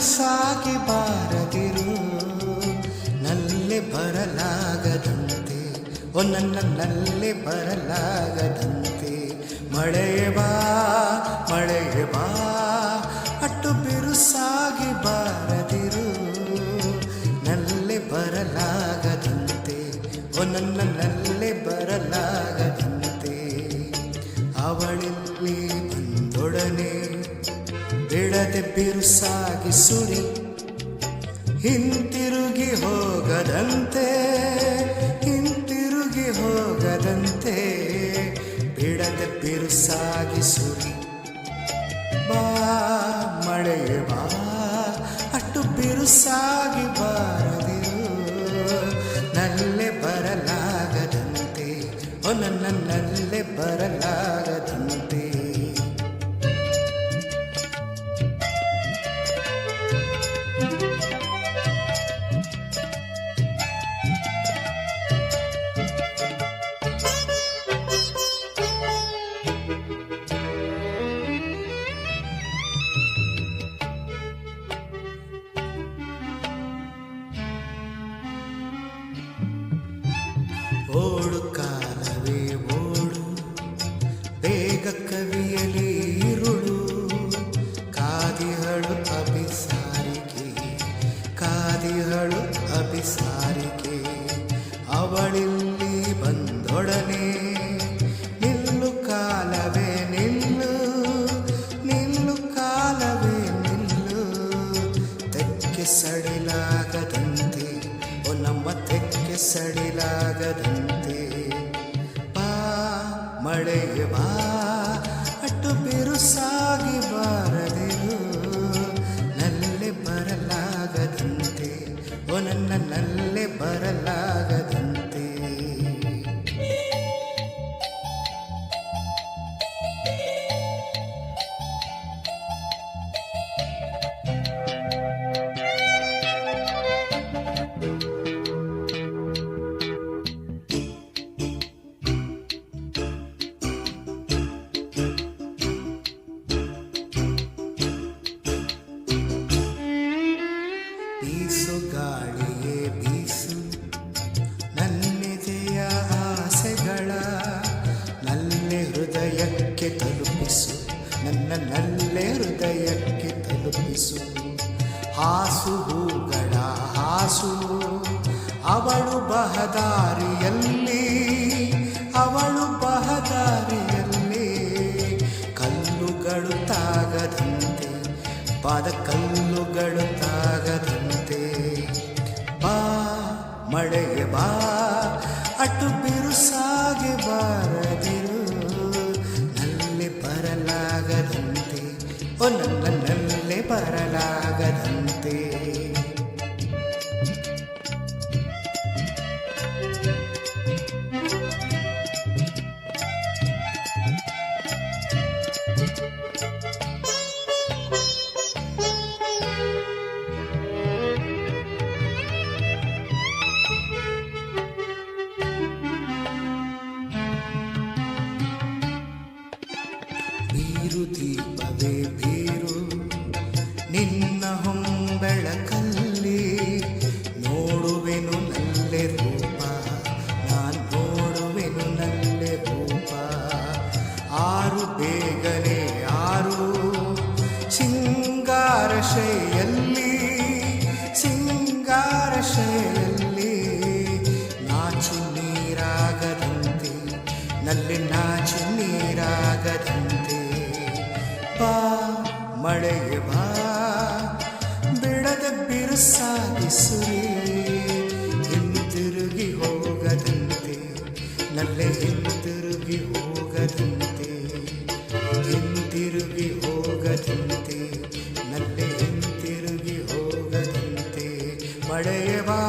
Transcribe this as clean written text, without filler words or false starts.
ಬಿರುಸಾಗಿ ಬಾರದಿರು, ನಲ್ಲೆ ಬರಲಾಗದಂತೆ, ಓ ನನ್ನ ನಲ್ಲೆ ಬರಲಾಗದಂತೆ. ಮಳೆಯೇ ಬಾ ಮಳೆಯೇ ಬಾ, ಅಟ್ಟು ಬಿರುಸಾಗಿ ಬಾರದಿರು, ನಲ್ಲೆ ಬರಲಾಗದಂತೆ, ಓ ನನ್ನ ನಲ್ಲೆ ಬರಲಾಗದಂತೆ. ಅವಳಿಲ್ಲಿ ಬಂದೊಡನೆ ಬಿಡದೆ ಬಿರುಸಾಗಿ ಸುರಿ, ಹಿಂತಿರುಗಿ ಹೋಗದಂತೆ, ಹಿಂತಿರುಗಿ ಹೋಗದಂತೆ, ಬಿಡದೆ ಬಿರುಸಾಗಿ ಸುರಿ. ಬಾ ಮಳೆಯೇ ಬಾ, ಅಷ್ಟು ಬಿರುಸಾಗಿ ಬಾರದಿರು, ನಲ್ಲೆ ಬರಲಾಗದಂತೆ, ಓ ನನ್ನ ನಲ್ಲೆ ಬರಲಾಗದಂತೆ. ಓಡು ಕಾಲವೇ ಓಡು, ಬೇಗ ಕವಿಯಲಿ ಇರುಳು, ಕಾದಿಹಳು ಅಭಿಸಾರಿಕೆ, ಕಾದಿಹಳು ಅಭಿಸಾರಿಕೆ. ಅವಳಿಲ್ಲಿ ಬಂದೊಡನೆ ನಿಲ್ಲು ಕಾಲವೇ ನಿಲ್ಲು, ನಿಲ್ಲು ಕಾಲವೇ ನಿಲ್ಲು, ತೆಕ್ಕೆ ಸಡಿಲಾಗದಂತೆ, ಓ ನಮ್ಮ ತೆಕ್ಕೆ ಸಡಿಲಾಗದಂತೆ. ಬಾ ಮಳೆಯೇ ಬಾ, ಅಟ್ಟು ಬಿರುಸಾಗಿ ಬಾರದಿರು, ನಲ್ಲೆ ಬರಲಾಗದಂತೆ, ಓ ನನ್ನ ನಲ್ಲೆ ಬರಲಾಗದಂತೆ. ಬೀಸು ಗಾಳಿಯೇ ಬೀಸು, ನನ್ನೆದೆಯ ಆಸೆಗಳ ನಲ್ಲೆ ಹೃದಯಕ್ಕೆ ತಲುಪಿಸು, ನನ್ನ ನಲ್ಲೆ ಹೃದಯಕ್ಕೆ ತಲುಪಿಸು. ಹಾಸು ಹೂಗಳ ಹಾಸು, ಅವಳು ಬಹದಾರಿಯಲ್ಲಿ, ಅವಳು ಬಹದಾರಿಯಲ್ಲಿ, ಕಲ್ಲುಗಳು ತಾಗದಂತೆ, ಪಾದ ಕಲ್ಲುಗಳು ತಾಗದಂತೆ. ಬಾ ಮಳೆಯೇ ಬಾ, ಅಟ್ಟು ಬಿರುಸಾಗಿ ಬಾರದಿರು, ನಲ್ಲೆ ಬರಲಾಗದಂತೆ, ಓ ನನ್ನ ನಲ್ಲೆ ಬರಲಾಗದಂತೆ. ಬೀರು ದೀಪವೇ ಬೀರು, ನಿನ್ನ ಹೊಂಬೆಳಕಲ್ಲಿ ನೋಡುವೆನು ನಲ್ಲೆ ರೂಪ, ನಾನು ನೋಡುವೆನು ನಲ್ಲೆ ರೂಪ. ಆರು ಬೇಗನೆ ಆರು, ಸಿಂಗಾರ ಶೈಯಲ್ಲಿ, ಸಿಂಗಾರ ಶೈಯಲ್ಲಿ, ನಾಚು ನೀರಾಗದಂತೆ, ನಲ್ಲೆ ನಾಚು ನೀರಾಗದಂತೆ. ಬಾ ಮಳೆಯೇ ಬಾ, ಬಿಡದ ಬಿರುಸಾಗಿ ಸುರಿ, ಹಿಂತಿರುಗಿ ಹೋಗದಂತೆ, ನಲ್ಲೆ ಹಿಂತಿರುಗಿ ಹೋಗದಂತೆ, ಹಿಂತಿರುಗಿ ಹೋಗದಂತೆ, ನಲ್ಲೆ ಹಿಂತಿರುಗಿ ಹೋಗದಂತೆ. ಮಳೆಯೇ ಬಾ.